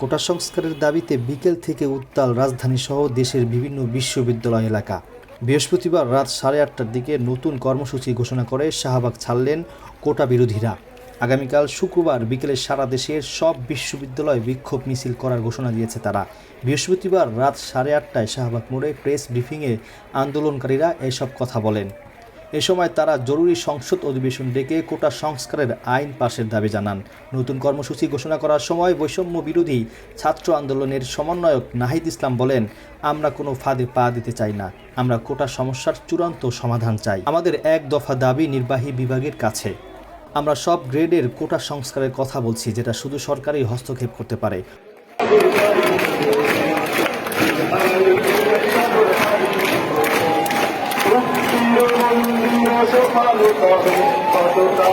কোটা সংস্কারের দাবিতে বিকেল থেকে উত্তাল রাজধানীসহ দেশের বিভিন্ন বিশ্ববিদ্যালয় এলাকা। বৃহস্পতিবার রাত 8:30টার দিকে নতুন কর্মসূচি ঘোষণা করে শাহবাগ ছাড়লেন কোটা বিরোধীরা। আগামীকাল শুক্রবার বিকেলে সারা দেশের সব বিশ্ববিদ্যালয়ে বিক্ষোভ মিছিল করার ঘোষণা দিয়েছে তারা। বৃহস্পতিবার রাত 8:30টায় শাহবাগ মোড়ে প্রেস ব্রিফিংয়ে আন্দোলনকারীরা এসব কথা বলেন। এ সময় তারা জরুরি সংসদ অধিবেশন ডেকে কোটা সংস্কারের আইন পাশের দাবি জানান। নতুন কর্মসূচি ঘোষণা করার সময় বৈষম্য বিরোধী ছাত্র আন্দোলনের সমন্বয়ক নাহিদ ইসলাম বলেন, আমরা কোনো ফাঁদে পা দিতে চাই না, আমরা কোটা সমস্যার চূড়ান্ত সমাধান চাই। আমাদের এক দফা দাবি নির্বাহী বিভাগের কাছে। আমরা সব গ্রেডের কোটা সংস্কারের কথা বলছি, যেটা শুধু সরকারই হস্তক্ষেপ করতে পারে। কতটা